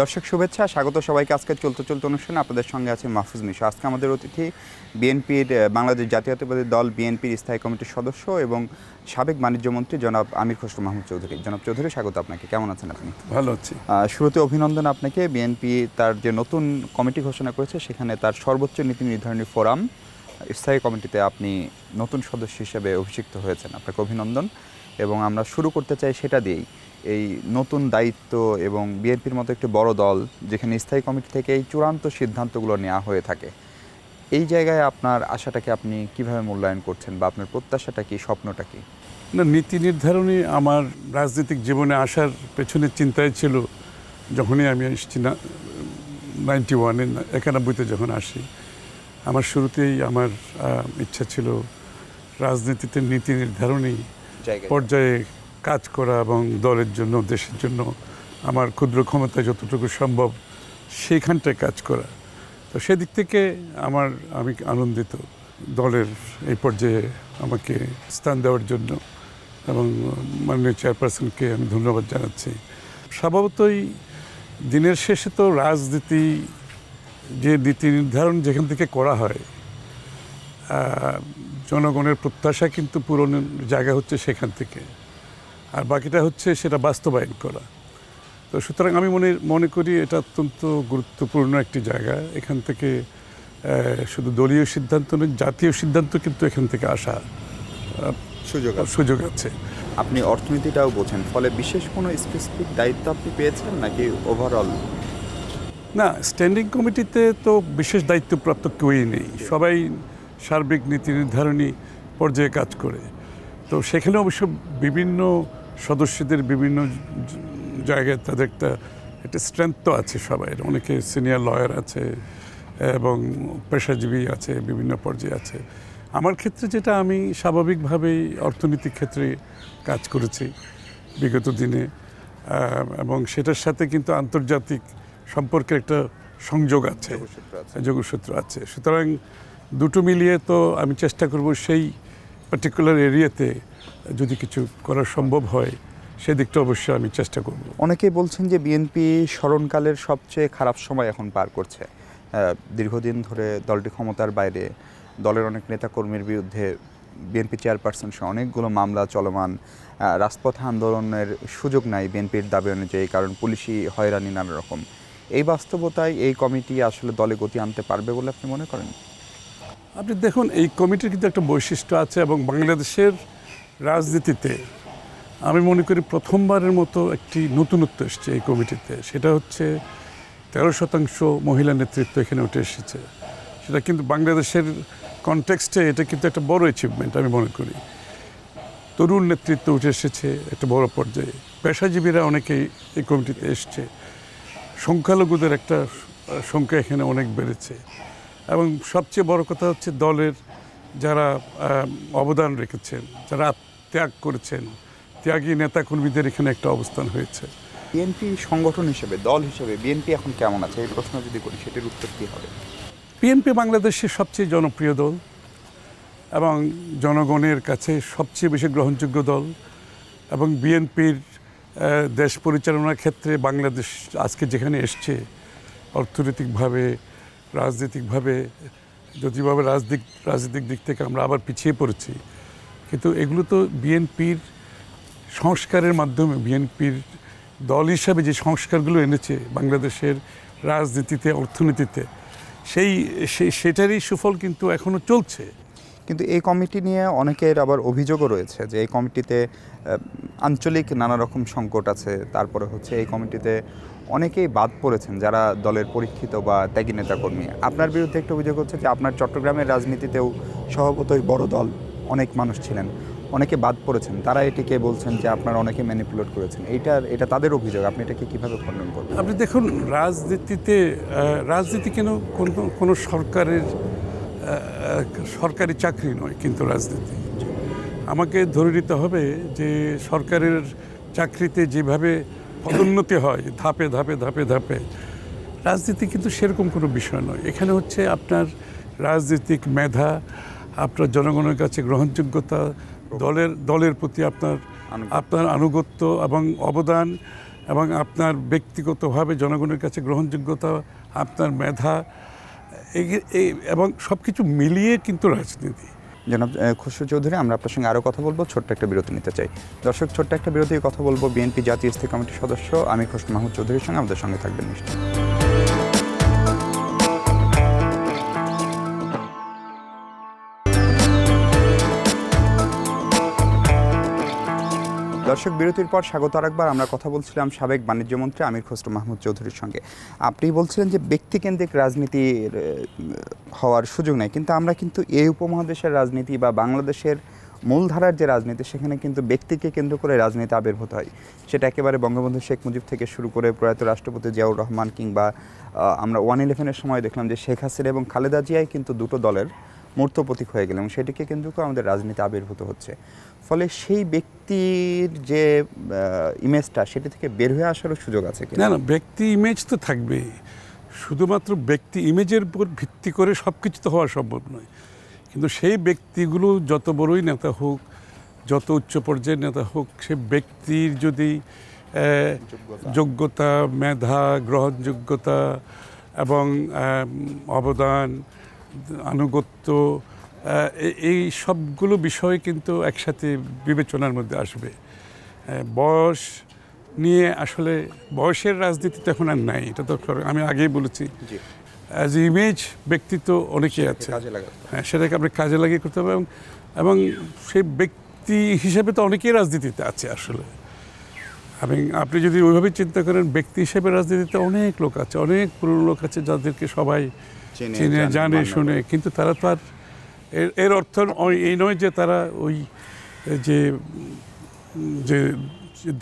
দর্শক শুভেচ্ছা, স্বাগত সবাইকে আজকে চলতে অনুষ্ঠানে। আপনাদের সঙ্গে আছে মাহফুজ মিশা। আজকে আমাদের অতিথি বিএনপির বাংলাদেশ জাতীয়তাবাদী দল বিএনপির স্থায়ী কমিটির সদস্য এবং সাবেক বাণিজ্যমন্ত্রী জনাব আমির খসরু মাহমুদ চৌধুরী। জনাব চৌধুরী, স্বাগত আপনাকে। কেমন আছেন আপনি? ভালো আছি। শুরুতে অভিনন্দন আপনাকে। বিএনপি তার যে নতুন কমিটি ঘোষণা করেছে সেখানে তার সর্বোচ্চ নীতি নির্ধারণী ফোরাম স্থায়ী কমিটিতে আপনি নতুন সদস্য হিসেবে অভিষিক্ত হয়েছেন। আপনাকে অভিনন্দন। এবং আমরা শুরু করতে চাই সেটা দিয়েই, এই নতুন দায়িত্ব এবং বিএনপির মতো একটি বড় দল যেখানে স্থায়ী কমিটি থেকে এই চূড়ান্ত সিদ্ধান্তগুলো নেওয়া হয়ে থাকে, এই জায়গায় আপনার আশাটাকে আপনি কিভাবে মূল্যায়ন করছেন বা আপনার প্রত্যাশাটা কি, স্বপ্নটা কি? না, নীতি নির্ধারণী আমার রাজনৈতিক জীবনে আসার পেছনে চিন্তায় ছিল যখনই আমি এসেছি না 91-এ 91-তে যখন আসি, আমার শুরুতেই আমার ইচ্ছা ছিল রাজনীতিতে নীতি নির্ধারণী পর্যায়ে কাজ করা এবং দলের জন্য, দেশের জন্য আমার ক্ষুদ্র ক্ষমতায় যতটুকু সম্ভব সেইখানটায় কাজ করা। তো সেদিক থেকে আমি আনন্দিত দলের এই পর্যায়ে আমাকে স্থান দেওয়ার জন্য, এবং মাননীয় চেয়ারপারসনকে আমি ধন্যবাদ জানাচ্ছি। স্বভাবতই দিনের শেষে তো রাজনীতি যে নীতি নির্ধারণ যেখান থেকে করা হয়, জনগণের প্রত্যাশা কিন্তু পূরণের জায়গা হচ্ছে সেখান থেকে, আর বাকিটা হচ্ছে সেটা বাস্তবায়ন করা। তো সুতরাং আমি মনে করি এটা অত্যন্ত গুরুত্বপূর্ণ একটি জায়গা। এখান থেকে শুধু দলীয় সিদ্ধান্ত নয়, জাতীয় সিদ্ধান্ত কিন্তু এখান থেকে আসা সুযোগ আছে। আপনি অর্থনীতিটাও বোঝেন, ফলে বিশেষ কোনো স্পেসিফিক দায়িত্ব আপনি পেয়েছেন নাকি ওভারঅল? না, স্ট্যান্ডিং কমিটিতে তো বিশেষ দায়িত্বপ্রাপ্ত কেউই নেই, সবাই সার্বিক নীতি নির্ধারণী পর্যায়ে কাজ করে। তো সেখানে অবশ্য বিভিন্ন সদস্যদের বিভিন্ন জায়গায় তাদের একটা স্ট্রেংথ তো আছে সবাই। অনেকে সিনিয়র লয়ার আছে এবং পেশাজীবী আছে, বিভিন্ন পর্যায়ে আছে। আমার ক্ষেত্রে যেটা, আমি স্বাভাবিকভাবেই অর্থনৈতিক ক্ষেত্রে কাজ করেছি বিগত দিনে, এবং সেটার সাথে কিন্তু আন্তর্জাতিক সম্পর্কের একটা সংযোগ আছে, যোগসূত্র আছে। সুতরাং দুটো মিলিয়ে তো আমি চেষ্টা করব সেই পার্টিকুলার এরিয়াতে যদি কিছু করা সম্ভব হয় সেদিকটা অবশ্যই আমি চেষ্টা করব। অনেকেই বলছেন যে বিএনপি স্মরণকালের সবচেয়ে খারাপ সময় এখন পার করছে। দীর্ঘদিন ধরে দলটি ক্ষমতার বাইরে, দলের অনেক নেতাকর্মীর বিরুদ্ধে বিএনপি চেয়ারপারসন সহ অনেকগুলো মামলা চলমান, রাজপথ আন্দোলনের সুযোগ নাই বিএনপির দাবি অনুযায়ী, কারণ পুলিশি হয়রানি নানা রকম। এই বাস্তবতায় এই কমিটি আসলে দলে গতি আনতে পারবে বলে আপনি মনে করেন? আপনি দেখুন, এই কমিটির কিন্তু একটা বৈশিষ্ট্য আছে, এবং বাংলাদেশের রাজনীতিতে আমি মনে করি প্রথমবারের মতো একটি নতুনত্ব এসছে এই কমিটিতে। সেটা হচ্ছে 13% মহিলা নেতৃত্ব এখানে উঠে এসেছে। সেটা কিন্তু বাংলাদেশের কনটেক্সটে এটা কিন্তু একটা বড় অ্যাচিভমেন্ট আমি মনে করি। তরুণ নেতৃত্ব উঠে এসেছে একটা বড় পর্যায়ে, পেশাজীবীরা অনেকেই এই কমিটিতে এসছে, সংখ্যালঘুদের একটা সংখ্যা এখানে অনেক বেড়েছে, এবং সবচেয়ে বড় কথা হচ্ছে দলের যারা অবদান রেখেছেন, যারা ত্যাগ করেছেন, ত্যাগী নেতাকর্মীদের এখানে একটা অবস্থান হয়েছে। বিএনপি সংগঠন হিসেবে, দল হিসেবে বিএনপি এখন কেমন আছে, এই প্রশ্ন যদি করি সেটির উত্তর কী হবে? বিএনপি বাংলাদেশের সবচেয়ে জনপ্রিয় দল এবং জনগণের কাছে সবচেয়ে বেশি গ্রহণযোগ্য দল, এবং বিএনপির দেশ পরিচালনার ক্ষেত্রে বাংলাদেশ আজকে যেখানে এসছে, অর্থনৈতিকভাবে, রাজনৈতিকভাবে, যদিভাবে রাজনৈতিক দিক থেকে আমরা আবার পিছিয়ে পড়েছি, কিন্তু এগুলো তো বিএনপির সংস্কারের মাধ্যমে, বিএনপির দল হিসাবে যে সংস্কারগুলো এনেছে বাংলাদেশের রাজনীতিতে, অর্থনীতিতে, সেটারই সুফল কিন্তু এখনও চলছে। কিন্তু এই কমিটি নিয়ে অনেকের আবার অভিযোগও রয়েছে যে এই কমিটিতে আঞ্চলিক নানা রকম সংকট আছে। তারপরে হচ্ছে এই কমিটিতে অনেকেই বাদ পড়েছেন যারা দলের পরীক্ষিত বা ত্যাগী নেতাকর্মী। আপনার বিরুদ্ধে একটা অভিযোগ হচ্ছে যে আপনার চট্টগ্রামের রাজনীতিতেও স্বভাবতই বড় দল অনেক মানুষ ছিলেন, অনেকে বাদ পড়েছেন, তারা এটিকে বলছেন যে আপনারা অনেকে ম্যানিপুলেট করেছেন। এটা তাদের অভিযোগ, আপনি এটাকে কীভাবে খণ্ডন করবেন? আপনি দেখুন, রাজনীতি কেন কোনো সরকারি চাকরি নয়, কিন্তু রাজনীতি আমাকে ধরে নিতে হবে যে সরকারের চাকরিতে যেভাবে পদোন্নতি হয় ধাপে ধাপে ধাপে ধাপে, রাজনীতি কিন্তু সেরকম কোনো বিষয় নয়। এখানে হচ্ছে আপনার রাজনৈতিক মেধা, আপনার জনগণের কাছে গ্রহণযোগ্যতা, দলের প্রতি আপনার আনুগত্য এবং অবদান, এবং আপনার ব্যক্তিগতভাবে জনগণের কাছে গ্রহণযোগ্যতা, আপনার মেধা, এবং সব কিছু মিলিয়ে কিন্তু রাজনীতি। জনাব খসরু চৌধুরী, আমরা আপনার সঙ্গে আরও কথা বলবো, ছোট্ট একটা বিরতি নিতে চাই। দর্শক, ছোট্ট একটা বিরতি কথা বলবো বিএনপি জাতীয় স্থায়ী কমিটির সদস্য আমির খসরু মাহমুদ চৌধুরীর সঙ্গে। আমাদের সঙ্গে থাকবেন নিশ্চয়। দর্শক, বিরতির পর স্বাগত আরেকবার। আমরা কথা বলছিলাম সাবেক বাণিজ্যমন্ত্রী আমির খসরু মাহমুদ চৌধুরীর সঙ্গে। আপনি বলছিলেন যে ব্যক্তিকেন্দ্রিক রাজনীতির হওয়ার সুযোগ নেই, কিন্তু আমরা কিন্তু এই উপমহাদেশের রাজনীতি বা বাংলাদেশের মূলধারার যে রাজনীতি, সেখানে কিন্তু ব্যক্তিকে কেন্দ্র করে রাজনীতি আবির্ভূত হয়। সেটা একেবারে বঙ্গবন্ধু শেখ মুজিব থেকে শুরু করে প্রয়াত রাষ্ট্রপতি জিয়াউর রহমান, কিংবা আমরা 111-এর সময় দেখলাম যে শেখ হাসিনা এবং খালেদা জিয়াই কিন্তু দুটো দলের মূর্ত প্রতীক হয়ে গেল, এবং সেটিকে কেন্দ্র করে আমাদের রাজনীতি আবির্ভূত হচ্ছে। ফলে সেই ব্যক্তির যে ইমেজটা, সেটি থেকে বের হয়ে আসারও সুযোগ আছে কি? না, ব্যক্তি ইমেজ তো থাকবেই। শুধুমাত্র ব্যক্তি ইমেজের উপর ভিত্তি করে সব কিছু তো হওয়া সম্ভব নয়। কিন্তু সেই ব্যক্তিগুলো যত বড়ই নেতা হোক, যত উচ্চ পর্যায়ের নেতা হোক, সে ব্যক্তির যদি যোগ্যতা, মেধা, গ্রহণযোগ্যতা এবং অবদান, আনুগত্য, এই সবগুলো বিষয় কিন্তু একসাথে বিবেচনার মধ্যে আসবে। বয়স নিয়ে আসলে বয়সের রাজনীতি তো এখন আর নাই, এটা তো আমি আগেই বলেছি। অ্যাজ ইমেজ ব্যক্তি তো অনেকেই আছে, হ্যাঁ, সেটাকে আপনি কাজে লাগিয়ে করতে হবে। এবং সেই ব্যক্তি হিসেবে তো অনেকেই রাজনীতিতে আছে আসলে। আপনি যদি ওইভাবে চিন্তা করেন, ব্যক্তি হিসেবে রাজনীতিতে অনেক লোক আছে, অনেক পুরনো লোক আছে যাদেরকে সবাই চিনে, জানে, শুনে, কিন্তু তারা তো আর এর অর্থ এই নয় যে তারা ওই যে যে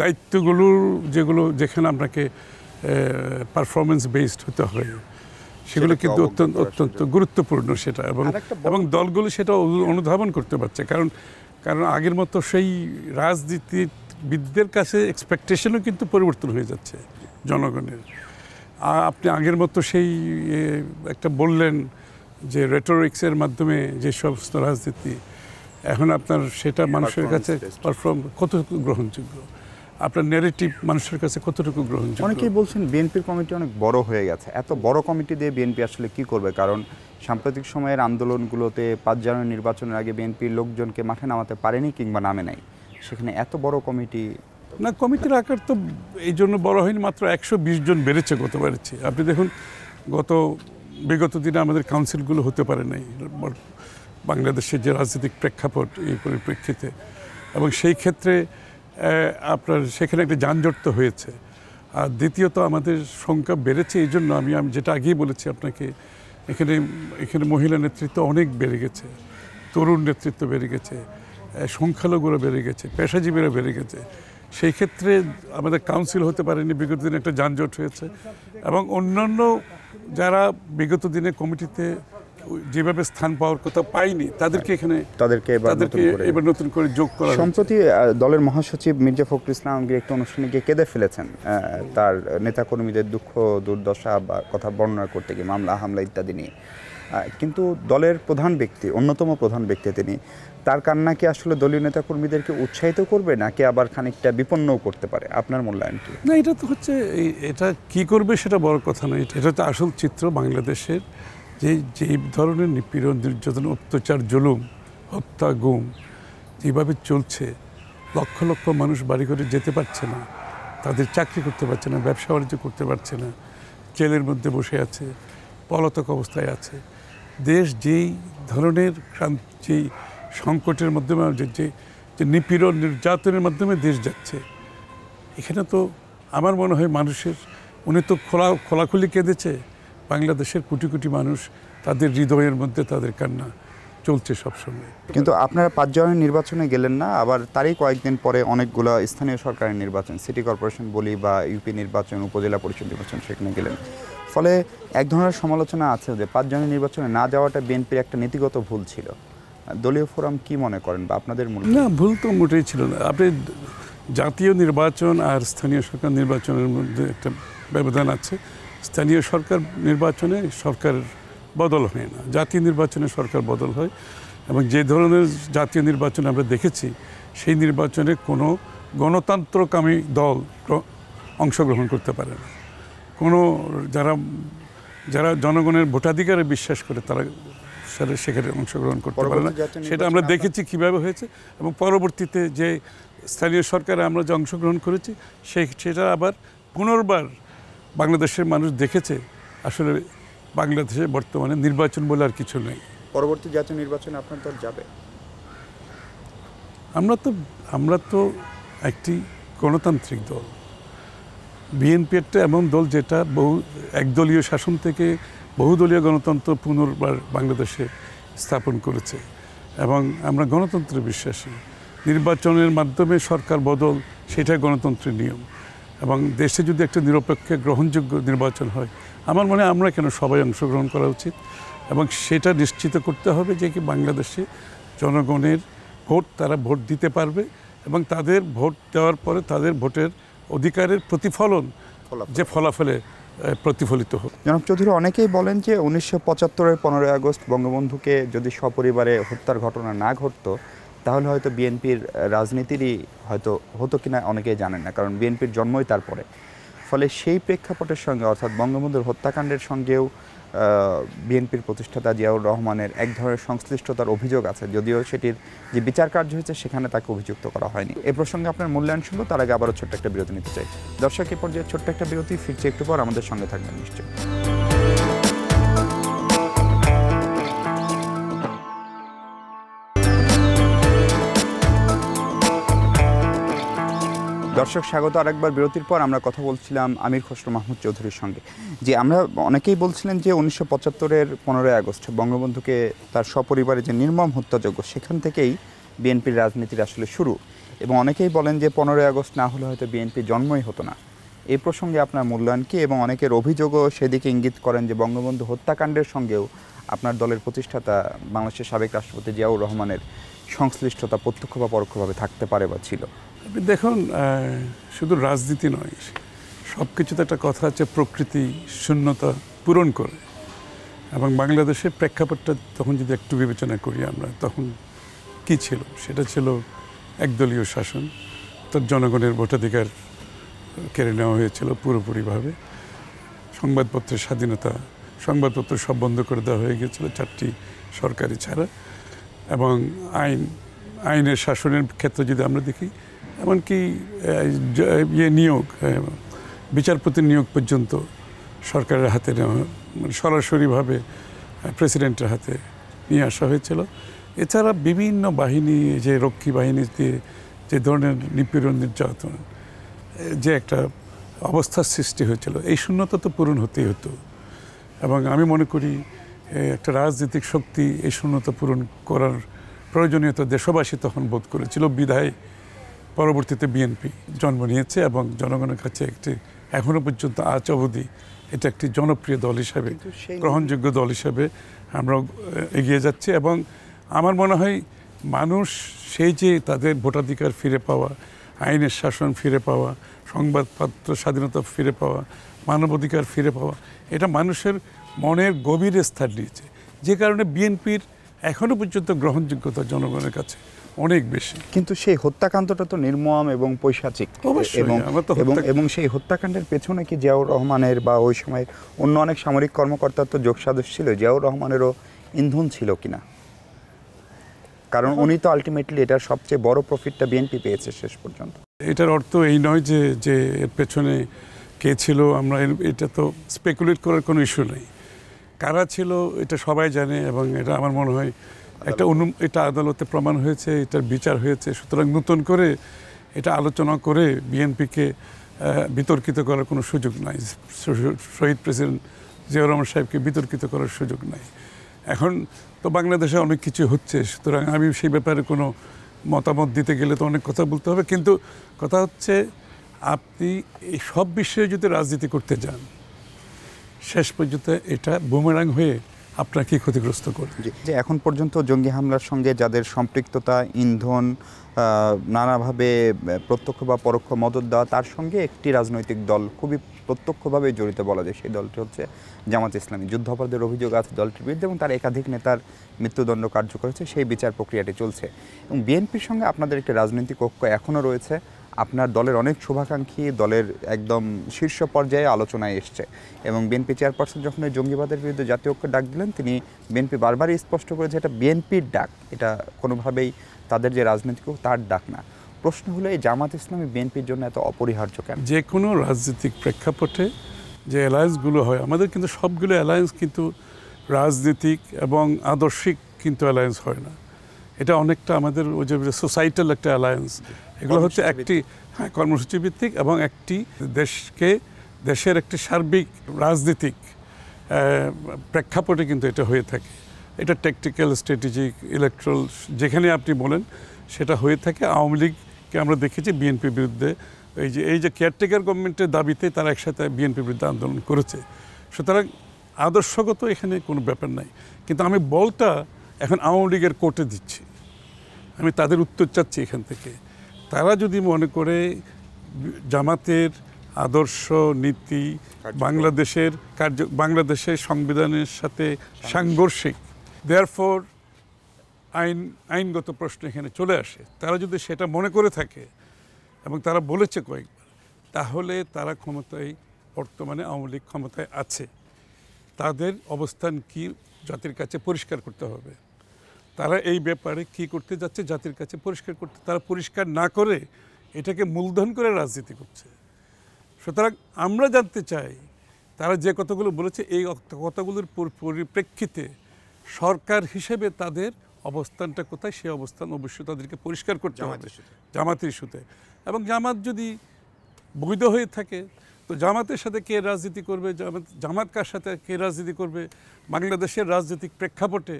দায়িত্বগুলোর যেখানে আপনাকে পারফরমেন্স বেসড হতে হয়, সেগুলো কিন্তু অত্যন্ত গুরুত্বপূর্ণ সেটা। এবং দলগুলো সেটা অনুধাবন করতে পারছে, কারণ আগের মতো সেই রাজনীতিবিদদের কাছে এক্সপেকটেশনও কিন্তু পরিবর্তন হয়ে যাচ্ছে জনগণের। আপনি আগের মতো সেই একটা বললেন যে রেটোরিক্সের মাধ্যমে যে সমস্ত রাজনীতি, এখন আপনার সেটা মানুষের কাছে কতটুকু গ্রহণযোগ্য, আপনার ন্যারেটিভ মানুষের কাছে কতটুকু গ্রহণযোগ্য। অনেকেই বলছেন বিএনপির কমিটি অনেক বড় হয়ে গেছে। এত বড় কমিটি দিয়ে বিএনপি আসলে কি করবে? কারণ সাম্প্রতিক সময়ের আন্দোলনগুলোতে 5 জানুয়ারি নির্বাচনের আগে বিএনপির লোকজনকে মাঠে নামাতে পারেনি, কিংবা নামে নাই। সেখানে এত বড় কমিটি না, কমিটির আকার তো এই জন্য বড় হয়নি, মাত্র 120 জন বেড়েছে, কত বেড়েছে আপনি দেখুন। বিগত দিনে আমাদের কাউন্সিলগুলো হতে পারে নাই বাংলাদেশের যে রাজনৈতিক প্রেক্ষাপট, এই পরিপ্রেক্ষিতে, এবং সেই ক্ষেত্রে আপনার সেখানে একটা যানজট তো হয়েছে। আর দ্বিতীয়ত আমাদের সংখ্যা বেড়েছে এই জন্য, আমি যেটা আগেই বলেছি আপনাকে, এখানে মহিলা নেতৃত্ব অনেক বেড়ে গেছে, তরুণ নেতৃত্ব বেড়ে গেছে, সংখ্যালঘুরা বেড়ে গেছে, পেশাজীবীরা বেড়ে গেছে। সেই ক্ষেত্রে আমাদের কাউন্সিল হতে পারেনি, বিগত দিনে একটা যানজট হয়েছে। এবং অন্যান্য যারা বিগত দিনে কমিটিতে যেভাবে স্থান পাওয়ার কথা পায়নি, তাদেরকে এবার নতুন করে যোগ করা। সম্প্রতি দলের মহাসচিব মির্জা ফখরুল ইসলাম আলমগীর একটা অনুষ্ঠানে গিয়ে কেঁদে ফেলেছেন, তার নেতাকর্মীদের দুঃখ দুর্দশা বা কথা বর্ণনা করতে গিয়ে, মামলা হামলা ইত্যাদি নিয়ে। কিন্তু দলের প্রধান ব্যক্তি, অন্যতম প্রধান ব্যক্তি তিনি, তার কান্না কি আসলে দলীয় নেতাকর্মীদেরকে উৎসাহিত করবে, নাকি আবার খানিকটা বিপন্নও করতে পারে? আপনার মূল্যায়ন কি? না, এটা তো হচ্ছে, এটা কি করবে সেটা বড় কথা নয়। এটা তো আসল চিত্র বাংলাদেশের, যে ধরনের নিপীড়ন, নির্যাতন, অত্যাচার, জুলুম, হত্যা, গুম যেভাবে চলছে, লক্ষ লক্ষ মানুষ বাড়ি করে যেতে পারছে না, তাদের চাকরি করতে পারছে না, ব্যবসা বাণিজ্য করতে পারছে না, জেলের মধ্যে বসে আছে, পলাতক অবস্থায় আছে। দেশ যেই ধরনের যেই সংকটের মাধ্যমে, যে নিপীড়ন, নির্যাতনের মাধ্যমে দেশ যাচ্ছে, এখানে তো আমার মনে হয় উনি তো খোলাখুলি কেঁদেছে। বাংলাদেশের কোটি কোটি মানুষ, তাদের হৃদয়ের মধ্যে তাদের কান্না চলছে সবসময়। কিন্তু আপনারা 5 জানুয়ারি নির্বাচনে গেলেন না, আবার তারই কয়েকদিন পরে অনেকগুলো স্থানীয় সরকারের নির্বাচন, সিটি কর্পোরেশন বলি বা ইউপি নির্বাচন, উপজেলা পরিষদ নির্বাচন, সেখানে গেলেন। ফলে এক ধরনের সমালোচনা আছে যে 5 জানুয়ারি নির্বাচনে না যাওয়াটা বিএনপির একটা নীতিগত ভুল ছিল। দলীয় ফোরাম কি মনে করেন, বা আপনাদের মূল্য? না, ভুল তো মোটেই ছিল না। আপনি জাতীয় নির্বাচন আর স্থানীয় সরকার নির্বাচনের মধ্যে একটা ব্যবধান আছে। স্থানীয় সরকার নির্বাচনে সরকার বদল হয় না, জাতীয় নির্বাচনে সরকার বদল হয়। এবং যে ধরনের জাতীয় নির্বাচন আমরা দেখেছি, সেই নির্বাচনে কোনো গণতন্ত্রকামী দল অংশগ্রহণ করতে পারে না। কোনো যারা যারা জনগণের ভোটাধিকারে বিশ্বাস করে তারা সেখানে অংশগ্রহণ করতে পারে না। সেটা আমরা দেখেছি কীভাবে হয়েছে, এবং পরবর্তীতে যে স্থানীয় সরকারে আমরা যে অংশগ্রহণ করেছি সেটা আবার পুনর্বার বাংলাদেশের মানুষ দেখেছে আসলে বাংলাদেশে বর্তমানে নির্বাচন বলে আর কিছু নেই। পরবর্তী জাতীয় নির্বাচনে আপনার দল যাবে? আমরা তো একটি গণতান্ত্রিক দল। বিএনপি একটা এমন দল যেটা একদলীয় শাসন থেকে বহুদলীয় গণতন্ত্র পুনর্বার বাংলাদেশে স্থাপন করেছে, এবং আমরা গণতন্ত্রে বিশ্বাসী। নির্বাচনের মাধ্যমে সরকার বদল সেটাই গণতন্ত্রের নিয়ম, এবং দেশে যদি একটা নিরপেক্ষ গ্রহণযোগ্য নির্বাচন হয়, আমার মনে হয় আমরা কেন সবাই অংশগ্রহণ করা উচিত, এবং সেটা নিশ্চিত করতে হবে যে কি বাংলাদেশে জনগণের ভোট, তারা ভোট দিতে পারবে, এবং তাদের ভোট দেওয়ার পরে তাদের ভোটের অধিকারের প্রতিফলন যে ফলাফলে প্রতিফলিত হোক। জনাব চৌধুরী, অনেকেই বলেন যে 1975-এর 15ই আগস্ট বঙ্গবন্ধুকে যদি সপরিবারে হত্যার ঘটনা না ঘটতো তাহলে হয়তো বিএনপির রাজনীতিরই হয়তো হতো কিনা অনেকেই জানেন না, কারণ বিএনপির জন্মই তারপরে। ফলে সেই প্রেক্ষাপটের সঙ্গে অর্থাৎ বঙ্গবন্ধুর হত্যাকাণ্ডের সঙ্গেও বিএনপির প্রতিষ্ঠাতা জিয়াউর রহমানের এক ধরনের সংশ্লিষ্টতার অভিযোগ আছে, যদিও সেটির যে বিচার কার্য হয়েছে সেখানে তাকে অভিযুক্ত করা হয়নি। এ প্রসঙ্গে আপনার মূল্যায়ন শুনবো, তার আগে আবারও ছোট্ট একটা বিরতি নিতে চাই। দর্শক, এ পর্যায়ে ছোট্ট একটা বিরতি, ফিরছে একটু পর, আমাদের সঙ্গে থাকবেন নিশ্চয়ই। দর্শক স্বাগত আরেকবার বিরতির পর। আমরা কথা বলছিলাম আমির খসরু মাহমুদ চৌধুরীর সঙ্গে, যে আমরা অনেকেই বলছিলেন যে 1975-এর 15ই আগস্ট বঙ্গবন্ধুকে তার সপরিবারে যে নির্মম হত্যাযজ্ঞ, সেখান থেকেই বিএনপির রাজনীতির আসলে শুরু, এবং অনেকেই বলেন যে 15ই আগস্ট না হলে হয়তো বিএনপির জন্মই হতো না। এই প্রসঙ্গে আপনার মূল্যায়ন কি? এবং অনেকের অভিযোগও সেদিকে ইঙ্গিত করেন যে বঙ্গবন্ধু হত্যাকাণ্ডের সঙ্গেও আপনার দলের প্রতিষ্ঠাতা বাংলাদেশের সাবেক রাষ্ট্রপতি জিয়াউর রহমানের সংশ্লিষ্টতা প্রত্যক্ষ বা পরোক্ষভাবে থাকতে পারে বা ছিল। দেখুন, শুধু রাজনীতি নয়, সব কিছুতে একটা কথা আছে, প্রকৃতি শূন্যতা পূরণ করে। এবং বাংলাদেশের প্রেক্ষাপটটা তখন যদি একটু বিবেচনা করি আমরা, তখন কি ছিল? সেটা ছিল একদলীয় শাসন, তার জনগণের ভোটাধিকার কেড়ে নেওয়া হয়েছিল পুরোপুরিভাবে। সংবাদপত্রের স্বাধীনতা, সংবাদপত্র সব বন্ধ করে দেওয়া হয়ে গিয়েছিল 4টি সরকারি ছাড়া, এবং আইনের শাসনের ক্ষেত্রে যদি আমরা দেখি, এমনকি নিয়োগ, বিচারপতি নিয়োগ পর্যন্ত সরকারের হাতে নেওয়া, মানে সরাসরিভাবে প্রেসিডেন্টের হাতে নিয়ে আসা হয়েছিল। এছাড়া বিভিন্ন বাহিনী, যে রক্ষী বাহিনী দিয়ে যে ধরনের নিপীড়ন নির্যাতন, যে একটা অবস্থার সৃষ্টি হয়েছিল, এই শূন্যতা তো পূরণ হতেই হতো। এবং আমি মনে করি একটা রাজনৈতিক শক্তি এই শূন্যতা পূরণ করার প্রয়োজনীয়তা দেশবাসী তখন বোধ করেছিল, বিধায় পরবর্তীতে বিএনপি জন্ম নিয়েছে, এবং জনগণের কাছে একটি এখনও পর্যন্ত আজ অবধি এটা একটি জনপ্রিয় দল হিসাবে, গ্রহণযোগ্য দল হিসাবে আমরা এগিয়ে যাচ্ছি। এবং আমার মনে হয় মানুষ সেই যে তাদের ভোটাধিকার ফিরে পাওয়া, আইনের শাসন ফিরে পাওয়া, সংবাদপত্র স্বাধীনতা ফিরে পাওয়া, মানবাধিকার ফিরে পাওয়া, এটা মানুষের মনের গভীরে স্থান নিয়েছে, যে কারণে বিএনপির এখনও পর্যন্ত গ্রহণযোগ্যতা জনগণের কাছে অনেক বেশি। কিন্তু সেই হত্যাকাণ্ডটা তো নির্মম এবং পৈশাচিক, এবং সেই হত্যাকাণ্ডের পেছনে কি জিয়াউর রহমানের বা ওই সময়ের অন্য অনেক সামরিক কর্মকর্তার তো যোগসাজশ ছিল, জিয়াউর রহমানেরও ইন্ধন ছিল কিনা? কারণ উনি তো আলটিমেটলি এটার সবচেয়ে বড় প্রফিটটা বিএনপি পেয়েছে শেষ পর্যন্ত। এটার অর্থ এই নয় যে এর পেছনে কে ছিল, আমরা এটা তো স্পেকুলেট করার কোনো ইস্যু নেই। কারা ছিল এটা সবাই জানে, এবং এটা আমার মনে হয় এটা আদালতে প্রমাণ হয়েছে, এটার বিচার হয়েছে। সুতরাং নতুন করে এটা আলোচনা করে বিএনপিকে বিতর্কিত করার কোনো সুযোগ নাই, শহীদ প্রেসিডেন্ট জিয়াউর রহমান সাহেবকে বিতর্কিত করার সুযোগ নাই। এখন তো বাংলাদেশে অনেক কিছু হচ্ছে, সুতরাং আমি সেই ব্যাপারে কোনো মতামত দিতে গেলে তো অনেক কথা বলতে হবে। কিন্তু কথা হচ্ছে, আপনি এই সব বিষয়ে যদি রাজনীতি করতে যান, শেষ পর্যন্ত এটা বুমেরাং হয়ে আপনাকে ক্ষতিগ্রস্ত করবে। যে এখন পর্যন্ত জঙ্গি হামলার সঙ্গে যাদের সম্পৃক্ততা, ইন্ধন, নানাভাবে প্রত্যক্ষ বা পরোক্ষ মদত দেওয়া, তার সঙ্গে একটি রাজনৈতিক দল খুবই প্রত্যক্ষভাবে জড়িত বলা যায়, সেই দলটি হচ্ছে জামাত ইসলামী। যুদ্ধাপরাধের অভিযোগ আছে দলটির বিরুদ্ধে, এবং তার একাধিক নেতার মৃত্যুদণ্ড কার্যকর হয়েছে, সেই বিচার প্রক্রিয়াটি চলছে। এবং বিএনপির সঙ্গে আপনাদের একটি রাজনৈতিক ঐক্য এখনও রয়েছে, আপনার দলের অনেক শুভাকাঙ্ক্ষী দলের একদম শীর্ষ পর্যায়ে আলোচনায় এসছে এবং বিএনপি চেয়ারপারসন যখন এই জঙ্গিবাদের বিরুদ্ধে জাতীয় ঐক্যের ডাক দিলেন, তিনি বিএনপি বারবারই স্পষ্ট করেছে এটা বিএনপির ডাক, এটা কোনোভাবেই তাদের যে রাজনৈতিক তার ডাক না। প্রশ্ন হলো এই জামাত ইসলামী বিএনপির জন্য এত অপরিহার্য কেন? যে কোনো রাজনৈতিক প্রেক্ষাপটে যে অ্যালায়েন্সগুলো হয়, আমাদের কিন্তু সবগুলো অ্যালায়েন্স কিন্তু রাজনৈতিক এবং আদর্শিক কিন্তু অ্যালায়েন্স হয় না। এটা অনেকটা আমাদের ওই যে সোসাইটাল একটা অ্যালায়েন্স। এগুলো হচ্ছে একটি কর্মসূচি ভিত্তিক এবং একটি দেশের একটি সার্বিক রাজনীতিক প্রেক্ষাপটে কিন্তু এটা হয়ে থাকে। এটা ট্যাকটিক্যাল, স্ট্র্যাটেজিক, ইলেকট্রাল যেখানে আপনি বলেন সেটা হয়ে থাকে। আওয়ামী লীগকে আমরা দেখেছি বিএনপির বিরুদ্ধে এই যে কেয়ারটেকার গভর্নমেন্টের দাবিতে তারা একসাথে বিএনপির বিরুদ্ধে আন্দোলন করেছে। সুতরাং আদর্শগত এখানে কোনো ব্যাপার নাই, কিন্তু আমি বলটা এখন আওয়ামী লীগের কোর্টে দিচ্ছি। আমি তাদের উত্তর চাচ্ছি এখান থেকে। তারা যদি মনে করে জামাতের আদর্শ নীতি বাংলাদেশের সংবিধানের সাথে সাংঘর্ষিক, দেয়ারফর আইনগত প্রশ্ন এখানে চলে আসে, তারা যদি সেটা মনে করে থাকে এবং তারা বলেছে কয়েকবার, তাহলে তারা ক্ষমতায়, বর্তমানে আওয়ামী লীগ ক্ষমতায় আছে, তাদের অবস্থান কি জাতির কাছে পরিষ্কার করতে হবে। তারা এই ব্যাপারে কি করতে যাচ্ছে জাতির কাছে পরিষ্কার করতে, তারা পরিষ্কার না করে এটাকে মূলধন করে রাজনীতি করছে। সুতরাং আমরা জানতে চাই তারা যে কথাগুলো বলেছে এই কথাগুলোর পরিপ্রেক্ষিতে সরকার হিসেবে তাদের অবস্থানটা কোথায়, সেই অবস্থান অবশ্যই তাদেরকে পরিষ্কার করতে হবে জামাতের ইস্যুতে। এবং জামাত যদি বৈধ হয়ে থাকে তো জামাতের সাথে কে রাজনীতি করবে, জামাত কার সাথে কে রাজনীতি করবে, বাংলাদেশের রাজনৈতিক প্রেক্ষাপটে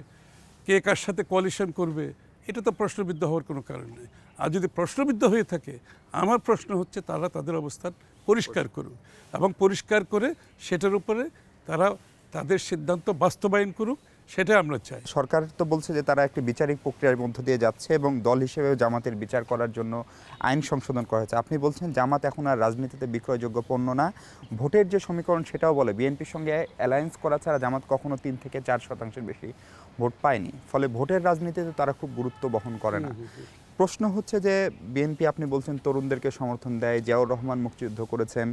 কে কার সাথে কোয়ালিশন করবে, এটা তো প্রশ্নবিদ্ধ হওয়ার কোনো কারণ নেই। আর যদি প্রশ্নবিদ্ধ হয়ে থাকে, আমার প্রশ্ন হচ্ছে তারা তাদের অবস্থান পরিষ্কার করুক এবং পরিষ্কার করে সেটার উপরে তারা তাদের সিদ্ধান্ত বাস্তবায়ন করুক, সেটা আমরা চাই। সরকার তো বলছে যে তারা একটি বিচারিক প্রক্রিয়ার মধ্য দিয়ে যাচ্ছে এবং দল হিসেবে জামাতের বিচার করার জন্য আইন সংশোধন করা হয়েছে। আপনি বলছেন জামাত এখন আর রাজনীতিতে বিক্রয়যোগ্য পণ্য না। ভোটের যে সমীকরণ সেটাও বলে বিএনপির সঙ্গে অ্যালায়েন্স করা ছাড়া জামাত কখনো 3 থেকে 4% বেশি ভোট পায়নি, ফলে ভোটের রাজনীতিতে তারা খুব গুরুত্ব বহন করে না। প্রশ্ন হচ্ছে যে বিএনপি, আপনি বলছেন তরুণদেরকে সমর্থন দেয়, জিয়াউর রহমান মুক্তিযুদ্ধ করেছেন,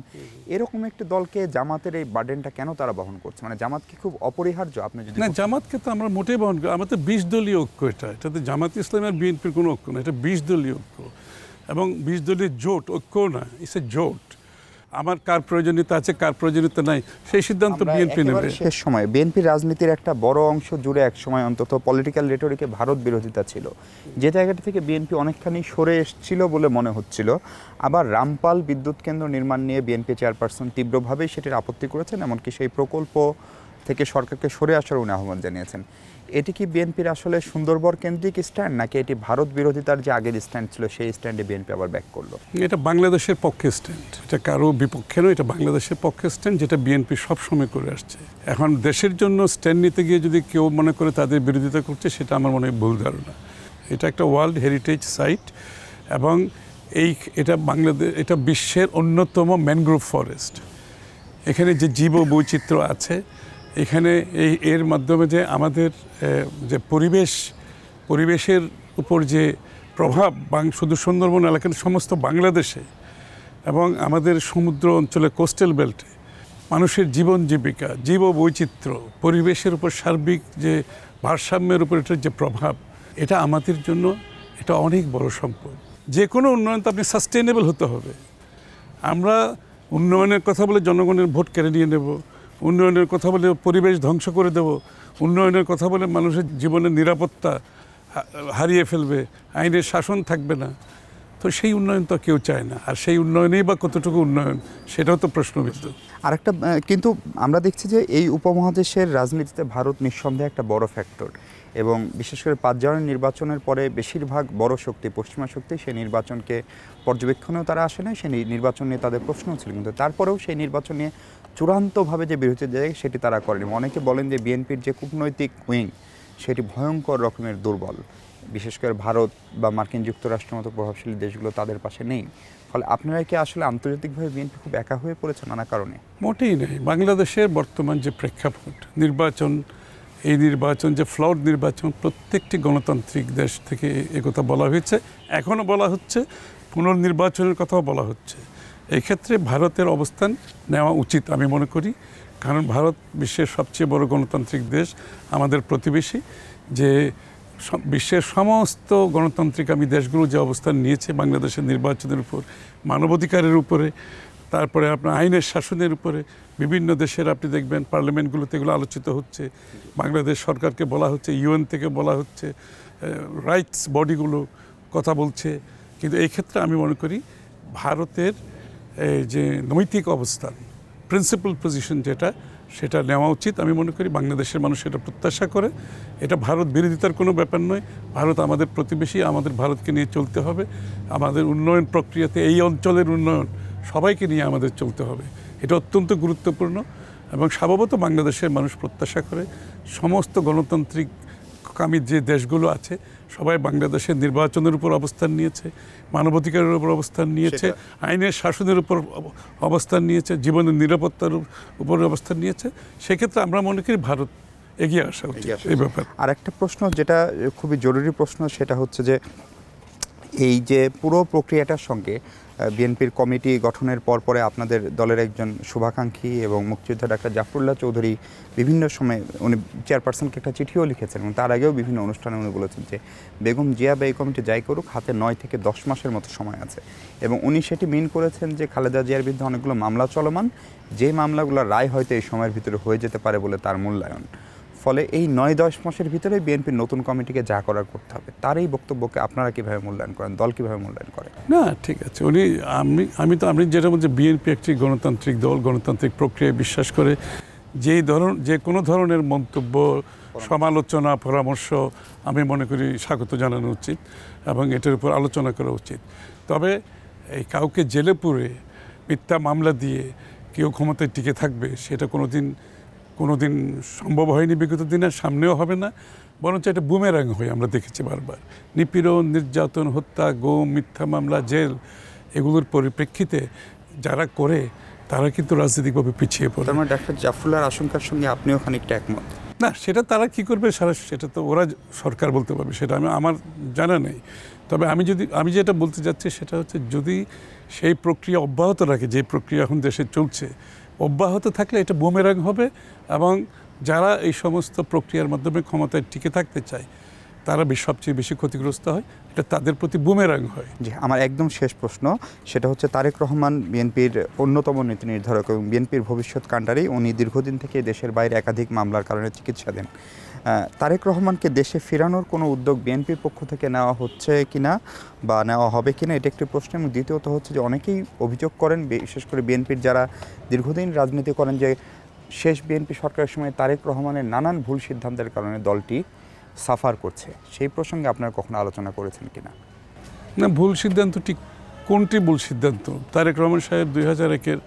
এরকম একটি দলকে জামাতের এই বার্ডেনটা কেন তারা বহন করছে? মানে জামাত কি খুব অপরিহার্য? আপনি যদি না, জামাতকে তো আমরা মোটেই বহন করি, আমাদের 20 দলীয় ঐক্য, এটাতে জামাত ইসলাম আর বিএনপির কোনো ঐক্য না, এটা 20 দলীয় ঐক্য এবং 20 দলীয় জোট, ঐক্য না, ইটস এ জোট। আমার কার প্রয়োজনীয়তা আছে কার প্রয়োজনীয়তা নাই সেই সিদ্ধান্ত বিএনপি নেবে। শেষ সময় বিএনপির রাজনীতির একটা বড় অংশ জুড়ে এক সময় অন্তত পলিটিক্যাল রেটরিকে ভারত বিরোধিতা ছিল, যে জায়গাটা থেকে বিএনপি অনেকখানি সরে এসেছিল বলে মনে হচ্ছিল। আবার রামপাল বিদ্যুৎ কেন্দ্র নির্মাণ নিয়ে বিএনপি চেয়ারপারসন তীব্রভাবেই সেটির আপত্তি করেছেন, এমনকি সেই প্রকল্প থেকে সরকারকে সরে আসার উনি আহ্বান জানিয়েছেন। এটি কি বিএনপির আসলে সুন্দরবন কেন্দ্রিক স্ট্যান্ড, নাকি এটি ভারত বিরোধিতার যে আগের স্ট্যান্ড ছিল সেই স্ট্যান্ডে বিএনপি আবার ব্যাক করলো? এটা বাংলাদেশের পক্ষে স্ট্যান্ড, এটা কারো বিপক্ষে নয়, এটা বাংলাদেশের পক্ষে স্ট্যান্ড, যেটা বিএনপি সবসময় করে আসছে। এখন দেশের জন্য স্ট্যান্ড নিতে গিয়ে যদি কেউ মনে করে তাদের বিরোধিতা করছে, সেটা আমার মনে হয় ভুল ধারণা। এটা একটা ওয়ার্ল্ড হেরিটেজ সাইট এবং এটা বিশ্বের অন্যতম ম্যানগ্রোভ ফরেস্ট। এখানে যে জীব বৈচিত্র্য আছে, এখানে এর মাধ্যমে যে আমাদের যে পরিবেশের উপর যে প্রভাব শুধু সুন্দরবন এলাকার সমস্ত বাংলাদেশে এবং আমাদের সমুদ্র অঞ্চলে কোস্টাল বেল্টে মানুষের জীবন জীবিকা, জীব বৈচিত্র্য, পরিবেশের উপর সার্বিক যে ভারসাম্যের উপর এটার যে প্রভাব, এটা আমাদের জন্য এটা অনেক বড় সম্পদ। যে কোনো উন্নয়ন তো আপনি সাস্টেনেবল হতে হবে। আমরা উন্নয়নের কথা বলে জনগণের ভোট কেড়ে নিয়ে নেব, উন্নয়নের কথা বলে পরিবেশ ধ্বংস করে দেব, উন্নয়নের কথা বলে মানুষের জীবনের নিরাপত্তা হারিয়ে ফেলবে, আইনের শাসন থাকবে না, তো সেই উন্নয়ন তো কেউ চায় না। আর সেই উন্নয়নেই বা কতটুকু উন্নয়ন, সেটাও তো প্রশ্নবিদ্ধ। আরেকটা কিন্তু আমরা দেখছি যে এই উপমহাদেশের রাজনীতিতে ভারত নিঃসন্দেহে একটা বড় ফ্যাক্টর এবং বিশেষ করে 5 জানুয়ারি নির্বাচনের পরে বেশিরভাগ বড় শক্তি, পশ্চিমা শক্তি, সেই নির্বাচনকে পর্যবেক্ষণেও তারা আসে না, সেই নির্বাচন নিয়ে তাদের প্রশ্নও ছিল, কিন্তু তারপরেও সেই নির্বাচন নিয়ে চূড়ান্তভাবে যে বিরোধী যায় সেটি তারা করেনি। অনেকে বলেন যে বিএনপির যে কূটনৈতিক উইং সেটি ভয়ঙ্কর রকমের দুর্বল, বিশেষ করে ভারত বা মার্কিন যুক্তরাষ্ট্রের মতো প্রভাবশালী দেশগুলো তাদের পাশে নেই। ফলে আপনারা কি আসলে আন্তর্জাতিকভাবে বিএনপি খুব একা হয়ে পড়েছে নানা কারণে? মোটেই নেই। বাংলাদেশের বর্তমান যে প্রেক্ষাপট, এই নির্বাচন যে ফ্লড নির্বাচন, প্রত্যেকটি গণতান্ত্রিক দেশ থেকে একথা বলা হয়েছে, এখনও বলা হচ্ছে পুনর্নির্বাচনের কথাও বলা হচ্ছে। এই ক্ষেত্রে ভারতের অবস্থান নেওয়া উচিত আমি মনে করি, কারণ ভারত বিশ্বের সবচেয়ে বড় গণতান্ত্রিক দেশ, আমাদের প্রতিবেশী। যে বিশ্বের সমস্ত গণতান্ত্রিকামী দেশগুলো যে অবস্থান নিয়েছে বাংলাদেশের নির্বাচনের উপর, মানবাধিকারের উপরে, তারপরে আপনার আইনের শাসনের উপরে, বিভিন্ন দেশের আপনি দেখবেন পার্লামেন্টগুলোতে এগুলো আলোচিত হচ্ছে। বাংলাদেশ সরকারকে বলা হচ্ছে, ইউএন থেকে বলা হচ্ছে, রাইটস বডিগুলো কথা বলছে। কিন্তু এই ক্ষেত্রে আমি মনে করি ভারতের যে নৈতিক অবস্থান, প্রিন্সিপাল পজিশন যেটা, সেটা নেওয়া উচিত। আমি মনে করি বাংলাদেশের মানুষ এটা প্রত্যাশা করে। এটা ভারত বিরোধিতার কোনো ব্যাপার নয়। ভারত আমাদের প্রতিবেশী, আমাদের ভারতকে নিয়ে চলতে হবে। আমাদের উন্নয়ন প্রক্রিয়াতে এই অঞ্চলের উন্নয়ন সবাইকে নিয়ে আমাদের চলতে হবে। এটা অত্যন্ত গুরুত্বপূর্ণ এবং স্বভাবত বাংলাদেশের মানুষ প্রত্যাশা করে সমস্ত গণতান্ত্রিককামী যে দেশগুলো আছে সবাই বাংলাদেশের নির্বাচনের উপর অবস্থান নিয়েছে, মানবাধিকারের উপর অবস্থান নিয়েছে, আইনের শাসনের উপর অবস্থান নিয়েছে, জীবনের নিরাপত্তার উপর অবস্থান নিয়েছে। সেক্ষেত্রে আমরা মনে করি ভারত এগিয়ে আসা উচিত এই ব্যাপারে। আর একটা প্রশ্ন যেটা খুবই জরুরি প্রশ্ন, সেটা হচ্ছে যে এই যে পুরো প্রক্রিয়াটার সঙ্গে বিএনপির কমিটি গঠনের পরে আপনাদের দলের একজন শুভাকাঙ্ক্ষী এবং মুক্তিযোদ্ধা ডাক্তার জাফরুল্লাহ চৌধুরী বিভিন্ন সময় উনি চেয়ারপারসনকে একটা চিঠিও লিখেছেন এবং তার আগেও বিভিন্ন অনুষ্ঠানে উনি বলেছেন যে বেগম জিয়া বা এই কমিটি যাই করুক, হাতে 9 থেকে 10 মাসের মতো সময় আছে। এবং উনি সেটি মিন করেছেন যে খালেদা জিয়ার বিরুদ্ধে অনেকগুলো মামলা চলমান, যে মামলাগুলো রায় হয়তো এই সময়ের ভিতরে হয়ে যেতে পারে বলে তার মূল্যায়ন। ফলে এই 9-10 মাসের ভিতরে বিএনপির নতুন কমিটিকে যা করার করতে হবে। তার এই বক্তব্যকে আপনারা কীভাবে মূল্যায়ন করেন, দল কীভাবে মূল্যায়ন করে? না, ঠিক আছে, আমি যেটা বলছি, বিএনপি একটি গণতান্ত্রিক দল, গণতান্ত্রিক প্রক্রিয়ায় বিশ্বাস করে। যে কোনো ধরনের মন্তব্য, সমালোচনা, পরামর্শ আমি মনে করি স্বাগত জানানো উচিত এবং এটার উপর আলোচনা করা উচিত। তবে এই কাউকে জেলে পুরে মিথ্যা মামলা দিয়ে কেউ ক্ষমতায় টিকে থাকবে, সেটা কোনোদিন সম্ভব হয়নি বিগত দিনের, সামনেও হবে না। বরঞ্চ এটা বুমেরাং হয়ে আমরা দেখেছি বারবার। নিপীড়ন, নির্যাতন, হত্যা, গুম, মিথ্যা মামলা, জেল, এগুলোর পরিপ্রেক্ষিতে যারা করে তারা কিন্তু রাজনৈতিকভাবে পিছিয়ে পড়ে। তার মানে ডাক্তার জাফরুল্লাহর আশঙ্কার সঙ্গে আপনিও খানিকটা একমত? না, সেটা তারা কি করবে সেটা তো ওরা সরকার বলতে পারবে, সেটা আমার জানা নেই। তবে আমি যেটা বলতে যাচ্ছি সেটা হচ্ছে, যদি সেই প্রক্রিয়া অব্যাহত রাখে, যে প্রক্রিয়া এখন দেশে চলছে, অব্যাহত থাকলে এটা বুমেরাং হবে এবং যারা এই সমস্ত প্রক্রিয়ার মাধ্যমে ক্ষমতায় টিকে থাকতে চায় তারা সবচেয়ে বেশি ক্ষতিগ্রস্ত হয়। এটা তাদের প্রতি বুমেরাং হয়। জি, আমার একদম শেষ প্রশ্ন, সেটা হচ্ছে তারেক রহমান বিএনপির অন্যতম নীতি নির্ধারক এবং বিএনপির ভবিষ্যৎ কাণ্ডারি। উনি দীর্ঘদিন থেকে দেশের বাইরে একাধিক মামলার কারণে চিকিৎসাধীন। তারেক রহমানকে দেশে ফেরানোর কোনো উদ্যোগ বিএনপির পক্ষ থেকে নেওয়া হচ্ছে কিনা বা নেওয়া হবে কিনা, এটা একটি প্রশ্ন। এবং দ্বিতীয়ত হচ্ছে যে অনেকেই অভিযোগ করেন, বিশেষ করে বিএনপির যারা দীর্ঘদিন রাজনীতি করেন, যে শেষ বিএনপি সরকারের সময় তারেক রহমানের নানান ভুল সিদ্ধান্তের কারণে দলটি সাফার করছে। সেই প্রসঙ্গে আপনারা কখনো আলোচনা করেছেন কিনা? না, ভুল সিদ্ধান্ত ঠিক কোনটি ভুল সিদ্ধান্ত? তারেক রহমান সাহেব 2001-এর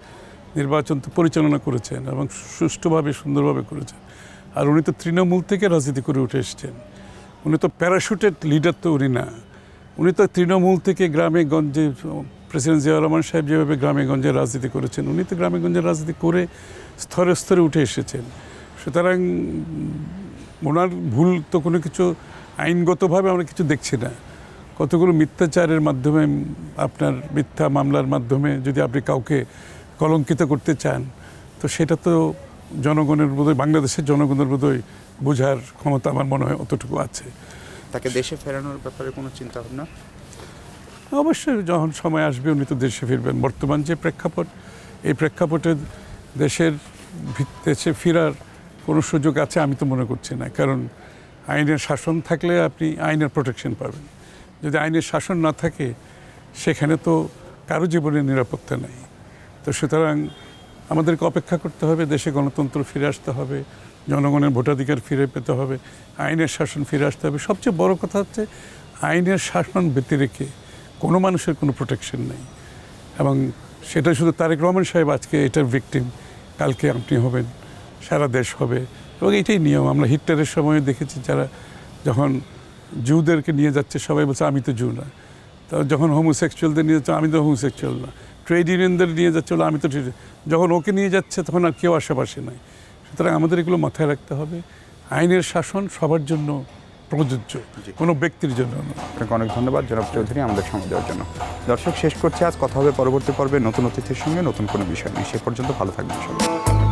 নির্বাচন তো পরিচালনা করেছেন এবং সুষ্ঠুভাবে, সুন্দরভাবে করেছেন। আর উনি তো তৃণমূল থেকে রাজনীতি করে উঠে এসছেন। উনি তো প্যারাশুটেড লিডার তো উনি না। উনি তো তৃণমূল থেকে গ্রামে গঞ্জে, প্রেসিডেন্ট জিয়া রহমান সাহেব যেভাবে গ্রামে গঞ্জে রাজনীতি করেছেন, উনি তো গ্রামে গঞ্জে রাজনীতি করে স্তরে স্তরে উঠে এসেছেন। সুতরাং ওনার ভুল তো কোনো কিছু আইনগতভাবে আমরা কিছু দেখছি না। কতগুলো মিথ্যাচারের মাধ্যমে, আপনার মিথ্যা মামলার মাধ্যমে যদি আপনি কাউকে কলঙ্কিত করতে চান, তো সেটা তো জনগণের বোধহয়, বাংলাদেশের জনগণের বোধহয় বোঝার ক্ষমতা আমার মনে হয় অতটুকু আছে। তাকে দেশে ফেরানোর ব্যাপারে কোনো চিন্তা ভাবনা? অবশ্যই যখন সময় আসবে উনি তো দেশে ফিরবেন। বর্তমান যে প্রেক্ষাপট, এই প্রেক্ষাপটে দেশে ফেরার কোনো সুযোগ আছে আমি তো মনে করছি না। কারণ আইনের শাসন থাকলে আপনি আইনের প্রোটেকশন পাবেন। যদি আইনের শাসন না থাকে, সেখানে তো কারো জীবনের নিরাপত্তা নেই। তো সুতরাং আমাদেরকে অপেক্ষা করতে হবে, দেশে গণতন্ত্র ফিরে আসতে হবে, জনগণের ভোটাধিকার ফিরে পেতে হবে, আইনের শাসন ফিরে আসতে হবে। সবচেয়ে বড় কথা হচ্ছে, আইনের শাসন ব্যতিরেকে কোনো মানুষের কোনো প্রোটেকশন নেই। এবং সেটা শুধু তারেক রহমান সাহেব আজকে এটার ভিকটিম, কালকে আপনি হবেন, সারা দেশ হবে। এবং এটাই নিয়ম। আমরা হিটলারের সময় দেখেছি, যারা যখন জুদেরকে নিয়ে যাচ্ছে সবাই বলছে আমি তো জু না। তো যখন হোমোসেক্সুয়ালদের নিয়ে যাচ্ছে, আমি তো হোমোসেক্সুয়াল না। ট্রেড ইউনিয়নদের নিয়ে যাচ্ছে, আমি তো যখন ওকে নিয়ে যাচ্ছে তখন আর কেউ আশেপাশে নাই। সুতরাং আমাদের এগুলো মাথায় রাখতে হবে। আইনের শাসন সবার জন্য প্রযোজ্য, কোনো ব্যক্তির জন্য না। আপনাকে অনেক ধন্যবাদ জনাব চৌধুরী আমাদের সময় দেওয়ার জন্য। দর্শক, শেষ করছি, আজ কথা হবে পরবর্তী পর্বে নতুন অতিথির সঙ্গে নতুন কোনো বিষয় নিয়ে। সে পর্যন্ত ভালো থাকবেন সবাই।